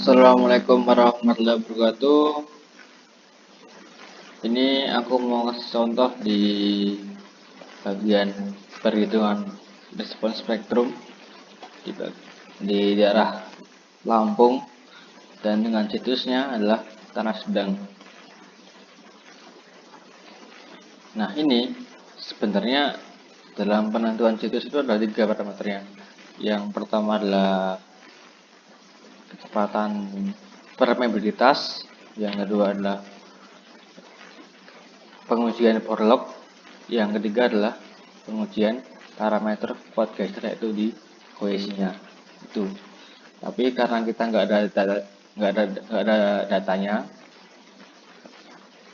Assalamualaikum warahmatullahi wabarakatuh. Ini aku mau kasih contoh di bagian perhitungan respon spektrum di daerah Lampung, dan dengan situsnya adalah Tanah Sedang. Nah, ini sebenarnya dalam penentuan situs itu ada 3 parameternya. Yang pertama adalah kecepatan permeabilitas, yang kedua adalah pengujian forlog, yang ketiga adalah pengujian parameter kuat gesture, yaitu di kohesinya itu. Tapi karena kita nggak ada datanya,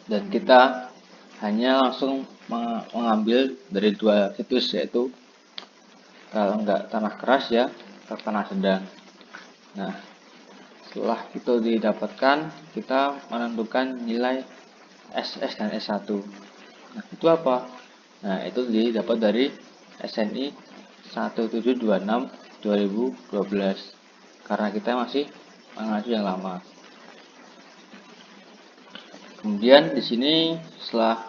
dan kita hanya langsung mengambil dari 2 situs, yaitu kalau nggak tanah keras ya ke tanah sedang. Nah, setelah itu didapatkan, kita menentukan nilai SS dan S1. Nah, itu apa? Nah, itu didapat dari SNI 1726/2012, karena kita masih mengacu yang lama. Kemudian di sini setelah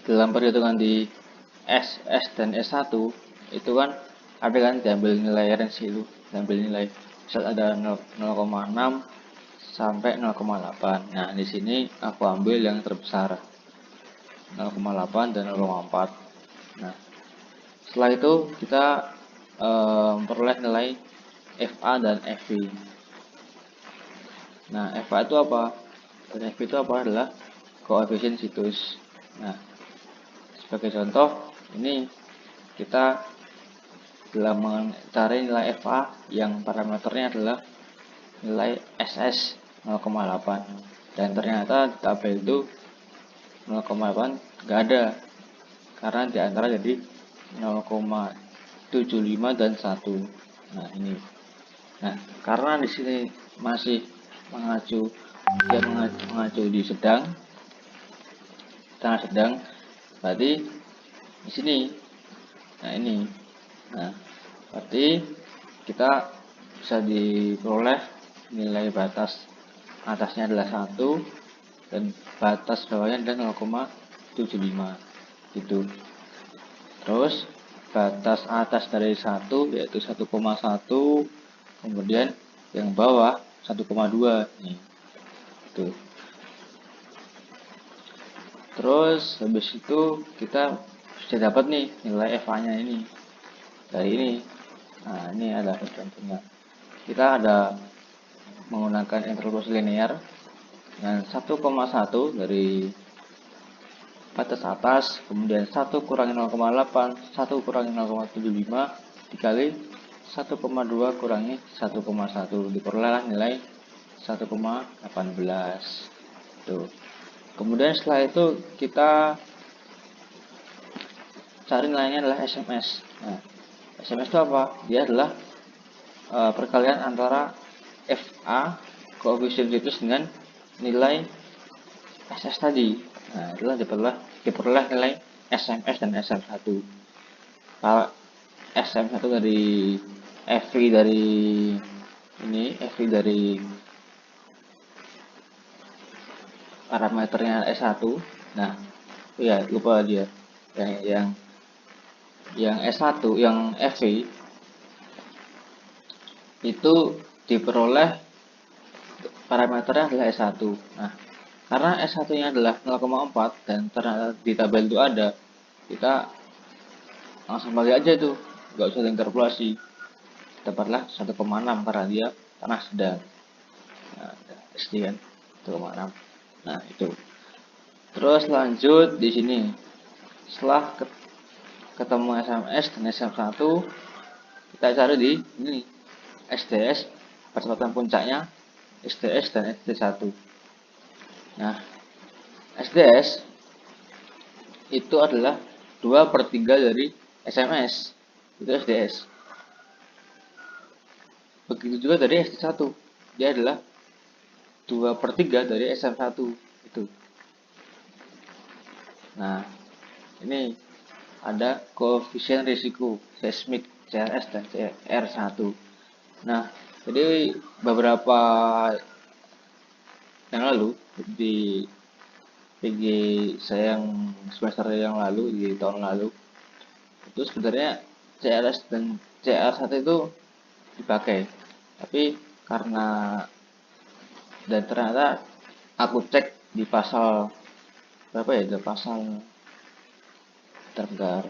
dalam perhitungan di SS dan S1 itu kan ada kan diambil nilai range, itu diambil nilai misal ada 0,6 sampai 0,8. Nah, di sini aku ambil yang terbesar 0,8 dan 0,4. Nah, setelah itu kita memperoleh nilai FA dan FV. Nah, FA itu apa? Dan FV itu apa? Adalah koefisien situs. Nah, sebagai contoh, ini kita dalam mencari nilai FA yang parameternya adalah nilai SS 0,8, dan ternyata di tabel itu 0,8 nggak ada, karena di antara jadi 0,75 dan 1. Nah, ini. Nah, karena di sini masih mengacu di tanah sedang, berarti di sini. Nah, ini. Nah, berarti kita bisa diperoleh nilai batas atasnya adalah 1 dan batas bawahnya adalah 0,75 gitu. Terus batas atas dari 1 yaitu 1,1, kemudian yang bawah 1,2 nih. Itu. Terus habis itu kita sudah dapat nih nilai FA-nya ini dari ini. Nah, ini ada contohnya. Kita ada menggunakan interpolasi linear dengan 1,1 dari batas atas, kemudian 1 kurangi 0,8, 1 kurangi 0,75 dikali 1,2 kurangi 1,1, diperoleh nilai 1,18. Tuh. Kemudian setelah itu kita cari nilainya adalah SMS. Nah, SMS itu apa? Dia adalah perkalian antara FA koefisien situs dengan nilai SS tadi. Nah, itulah diperoleh nilai SMS dan SM1. Kalau SM1 dari FV dari ini, FV dari parameternya S1. Nah, ya lupa dia. Yang S1, yang FV itu diperoleh parameternya adalah S1. Nah, karena S1-nya adalah 0,4 dan ternyata di tabel itu ada, kita langsung bagi aja tuh, nggak usah interpolasi. Dapatlah 1,6 karena dia tanah sedang. Nah, SD kan 1,6. Nah, itu. Terus lanjut di sini. Setelah ketemu SMS dan SM1, kita cari di ini SDS, percepatan puncaknya SDS dan SD1. Nah, SDS itu adalah 2/3 dari SMS, itu SDS. Begitu juga dari SD1, dia adalah 2/3 dari SM1 itu. Nah, ini ada koefisien risiko seismik CRS dan CR1. Nah, jadi beberapa yang lalu di PG saya yang semester yang lalu di tahun lalu itu sebenarnya CRS dan CR1 itu dipakai, tapi karena dan ternyata aku cek di pasal berapa ya, di pasal terbentar.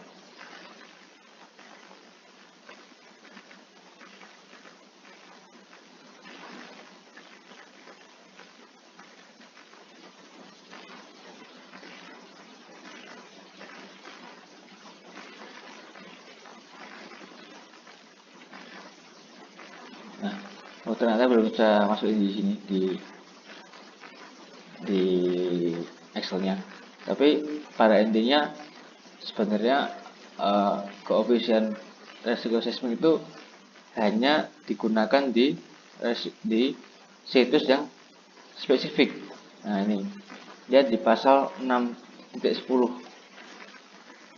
Nah, oh ternyata belum bisa masukin di sini di Excelnya. Tapi pada intinya sebenarnya koefisien resiko seismik itu hanya digunakan di situs yang spesifik. Nah ini dia di pasal 6.10.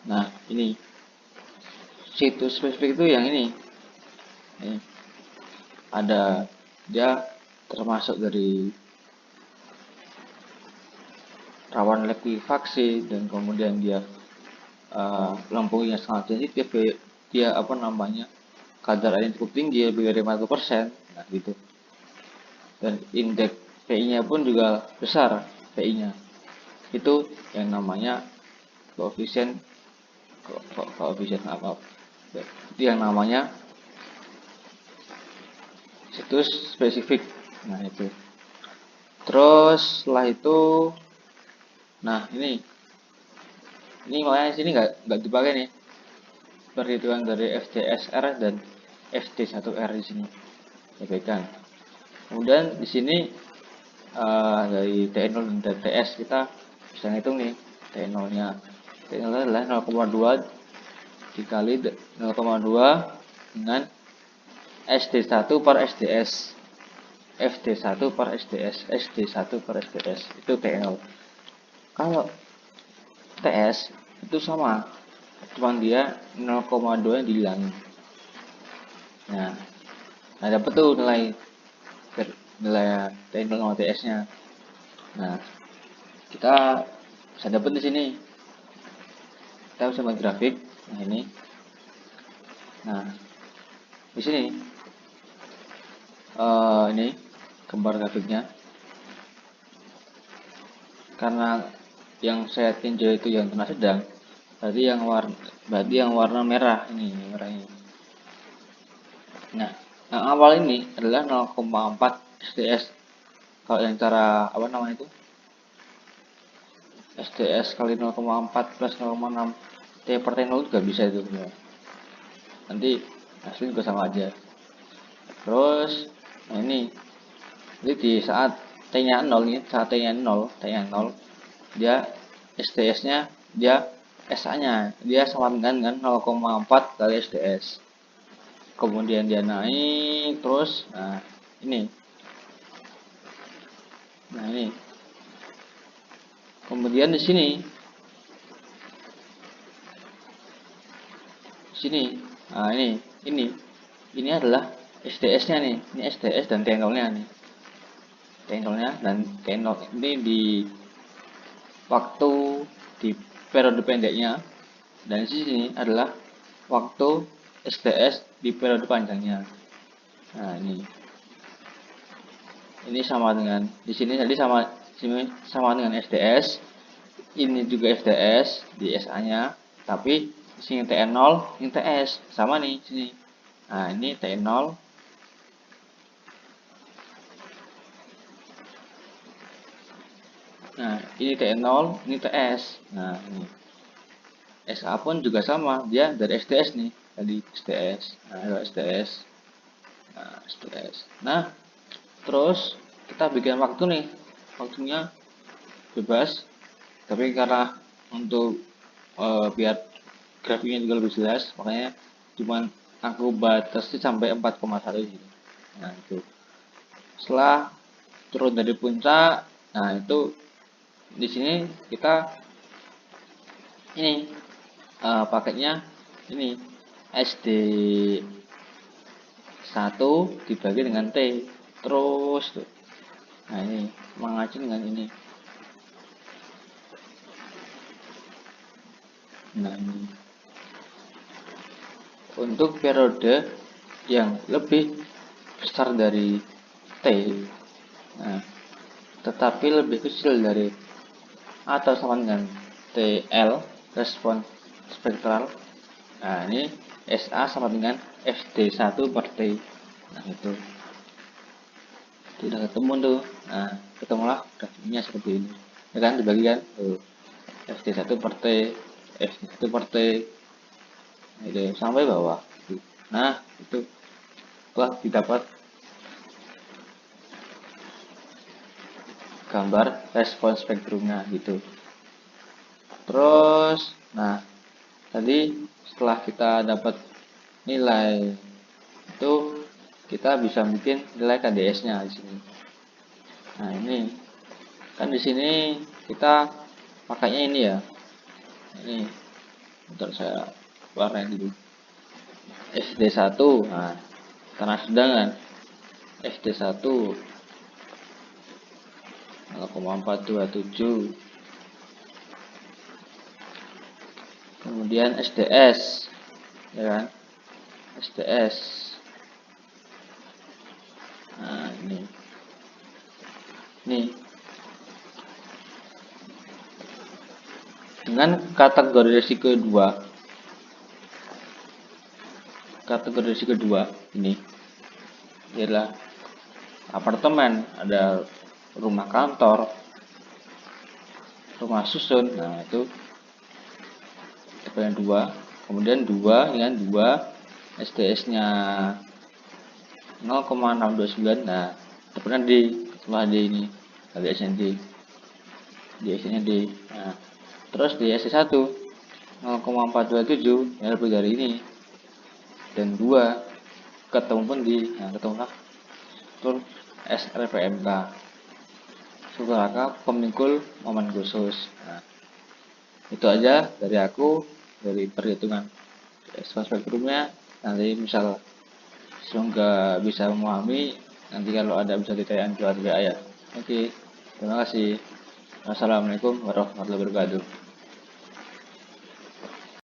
Nah ini situs spesifik itu yang ini ada, dia termasuk dari rawan likuifaksi dan kemudian dia lampunya sangat sensitif, dia apa namanya, kadar airnya cukup tinggi lebih dari 50%. Nah gitu, dan indeks PI-nya pun juga besar. PI-nya itu yang namanya koefisien koefisien apa, itu yang namanya situs spesifik. Nah itu terus setelah itu, nah ini makanya sini nggak dipakai nih perhitungan dari FCSR dan FT1R di sini diabaikan. Kemudian di sini dari T0 dan TS kita bisa ngitung nih. T0-nya adalah 0,2 dikali 0,2 dengan SD1 per SDS, FD1 per SDS, SD1 per SDS itu T0. Kalau TS itu sama, cuman dia 0,2 yang dihilangin. Nah, dapat tuh nilai T0 sama TS-nya. Nah, kita bisa dapat di sini. Kita bisa buat grafik. Nah, ini. Nah, di sini ini gambar grafiknya. Karena yang saya tinjau itu yang tengah sedang, berarti yang warna merah ini, merah ini. Nah, yang awal ini adalah 0,4 SDS. Kalau yang cara apa namanya itu, SDS kali 0,4 plus 0,6 T per T0 juga bisa itu ya. Nanti hasilnya juga sama aja. Terus nah ini, jadi di saat T-nya 0 nih, saat T-nya 0, dia SDS-nya, dia SA-nya dia sama dengan 0,4 kali SDS. Kemudian dia naik terus. Ini nah ini kemudian di sini nah ini adalah SDS-nya nih, ini SDS dan T0-nya nih, T0-nya dan T0 ini di waktu di periode pendeknya, dan di sini adalah waktu SDS di periode panjangnya. Nah ini sama dengan di sini tadi, sama dengan SDS, ini juga SDS di SA-nya, tapi di sini TN0, ini TS sama nih sini. Nah ini T0, nah ini T0, ini TS. Nah ini SA pun juga sama, dia dari SDS nih, tadi SDS. Nah SDS, nah SDS. Nah terus kita bikin waktu nih, waktunya bebas, tapi karena untuk biar grafiknya juga lebih jelas, makanya cuman aku batasi sampai 4,1 gitu. Nah itu setelah turun dari puncak, nah itu di sini kita ini paketnya ini SD 1 dibagi dengan T terus tuh. Nah ini mengacu dengan ini. Nah ini untuk periode yang lebih besar dari T, nah, tetapi lebih kecil dari atau sama dengan TL, respon spektral. Nah ini SA sama dengan FD1 per T. Nah itu tidak ketemu tuh. Nah ketemulah grafiknya seperti ini, ya kan, dibagikan tuh FD1 per T, FD1 per T, itu sampai bawah. Nah itu telah didapat gambar respon spektrumnya gitu. Terus nah tadi setelah kita dapat nilai itu, kita bisa bikin nilai KDS-nya di sini. Nah ini kan di sini kita pakainya ini ya, ini bentar saya warnain dulu, SD1. Nah karena sedangkan SD1 0,427, kemudian SDS, ya kan, SDS. Nah ini dengan kategori risiko 2, ini adalah apartemen, ada rumah kantor, rumah susun. Nah itu tipe yang 2, kemudian 2 dengan 2 SDS-nya 0,629. Nah tepatnya D, setelah D ini KDS-nya D, DS-nya D. Nah terus di SD1 0,427 yang lebih dari ini, dan 2 ketemu pun di, nah ketemulah terus SRPMK, Sukaraka pemikul momen khusus. Nah itu aja dari aku, dari perhitungan spektrumnya. Nanti misal semoga bisa memahami, nanti kalau ada bisa ditanyakan ke WA ya. Oke, terima kasih. Wassalamualaikum warahmatullahi wabarakatuh.